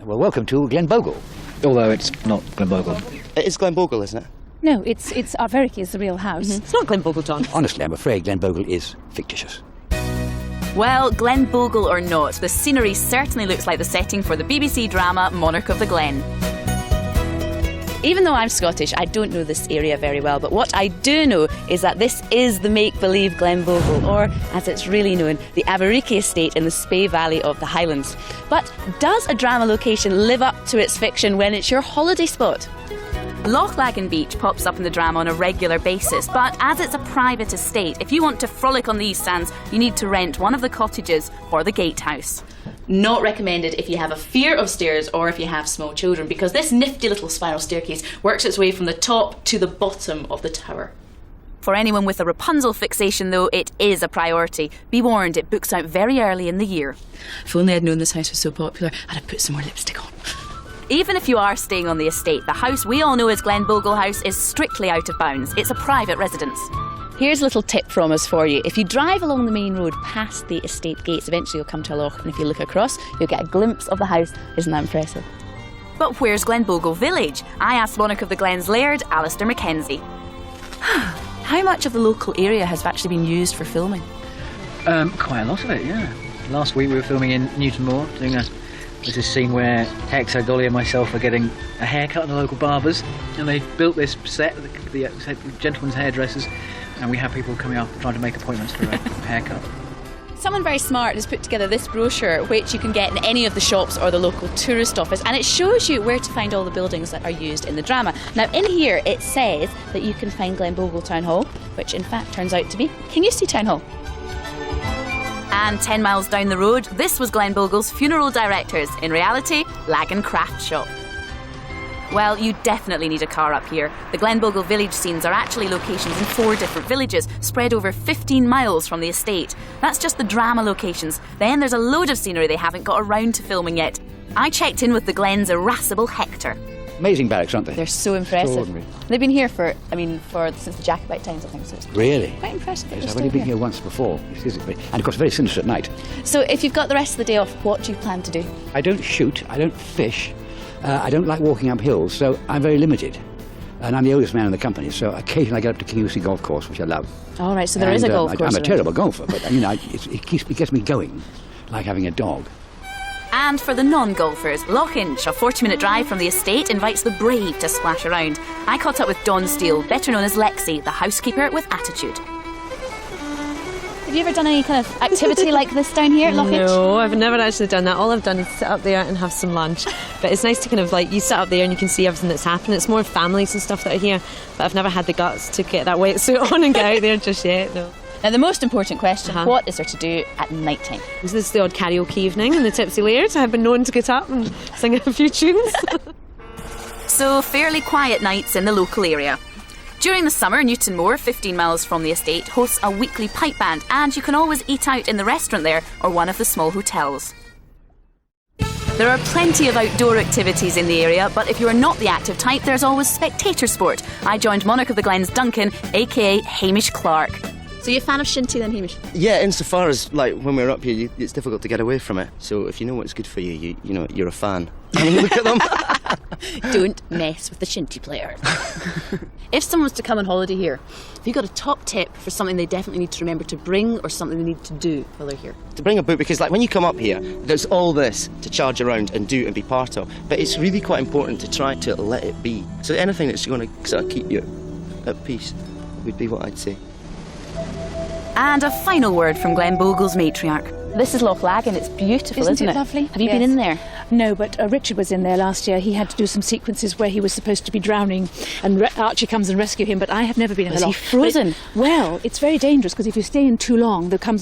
Well, welcome to Glen Bogle. Although it's not Glen Bogle. It is Glen Bogle, isn't it? No, it's Arveric is the real house. It's not Glen Bogle, John. Honestly, I'm afraid Glen Bogle is fictitious. Well, Glen Bogle or not, the scenery certainly looks like the setting for the BBC drama Monarch of the Glen. Even though I'm Scottish, I don't know this area very well, but what I do know is that this is the make-believe Glen Bogle, or as it's really known, the Abericke estate in the Spey Valley of the Highlands. But does a drama location live up to its fiction when it's your holiday spot? Loch Laggan Beach pops up in the drama on a regular basis, but as it's a private estate, if you want to frolic on these sands, you need to rent one of the cottages or the gatehouse. Not recommended if you have a fear of stairs or if you have small children, because this nifty little spiral staircase works its way from the top to the bottom of the tower. For anyone with a Rapunzel fixation, though, it is a priority. Be warned, it books out very early in the year. If only I'd known this house was so popular, I'd have put some more lipstick on. Even if you are staying on the estate, the house we all know as Glen Bogle House is strictly out of bounds. It's a private residence. Here's a little tip from us for you. If you drive along the main road past the estate gates, eventually you'll come to a loch, and if you look across, you'll get a glimpse of the house. Isn't that impressive? But where's Glen Bogle Village? I asked Monarch of the Glen's laird, Alistair Mackenzie. How much of the local area has actually been used for filming? Quite a lot of it, yeah. Last week we were filming in Newton Moor, there's this scene where Hector, Dolly and myself are getting a haircut at the local barbers, and they built this set, the gentlemen's hairdressers, and we have people coming up trying to make appointments for a haircut. Someone very smart has put together this brochure, which you can get in any of the shops or the local tourist office, and it shows you where to find all the buildings that are used in the drama. Now in here it says that you can find Glen Bogle Town Hall, which in fact turns out to be King Eustace Town Hall. And 10 miles down the road, this was Glen Bogle's funeral directors, in reality, Laggan Craft Shop. Well, you definitely need a car up here. The Glen Bogle village scenes are actually locations in 4 different villages, spread over 15 miles from the estate. That's just the drama locations. Then there's a load of scenery they haven't got around to filming yet. I checked in with the Glen's irascible Hector. Amazing barracks, aren't they? They're so impressive. Extraordinary. They've been here since the Jacobite times, I think. So it's Really? quite impressive. Yes, I've only been here once before. And of course, very sinister at night. So if you've got the rest of the day off, what do you plan to do? I don't shoot, I don't fish, I don't like walking up hills, so I'm very limited. And I'm the oldest man in the company, so occasionally I get up to King Eustace Golf Course, which I love. All right, so there is a golf course. I'm a terrible golfer, but it gets me going, like having a dog. And for the non-golfers, Lochinch, a 40-minute drive from the estate, invites the brave to splash around. I caught up with Dawn Steele, better known as Lexi, the housekeeper with attitude. Have you ever done any kind of activity like this down here at Lochinch? No, I've never actually done that. All I've done is sit up there and have some lunch. But it's nice to kind of you sit up there and you can see everything that's happening. It's more families and stuff that are here, but I've never had the guts to get that wetsuit on and get out there just yet, no. Now the most important question, what is there to do at night time? This is the odd karaoke evening in the Tipsy Laird. I've been known to get up and sing a few tunes. So fairly quiet nights in the local area. During the summer, Newton Moor, 15 miles from the estate, hosts a weekly pipe band, and you can always eat out in the restaurant there or one of the small hotels. There are plenty of outdoor activities in the area, but if you are not the active type, there's always spectator sport. I joined Monarch of the Glen's Duncan, aka Hamish Clark. So you're a fan of shinty then, Hamish? Yeah, insofar as when we're up here, it's difficult to get away from it. So if you know what's good for you, you're a fan. I mean, look at them. Don't mess with the shinty players. If someone was to come on holiday here, have you got a top tip for something they definitely need to remember to bring or something they need to do while they're here? To bring a book, because when you come up here, there's all this to charge around and do and be part of. But it's really quite important to try to let it be. So anything that's going to sort of keep you at peace would be what I'd say. And a final word from Glen Bogle's matriarch. This is Loch Laggan, it's beautiful, isn't it? Lovely? Have you been in there? No, but Richard was in there last year. He had to do some sequences where he was supposed to be drowning, and Archie comes and rescue him, but I have never been in the loch. Was he frozen? Well, it's very dangerous, because if you stay in too long, there comes a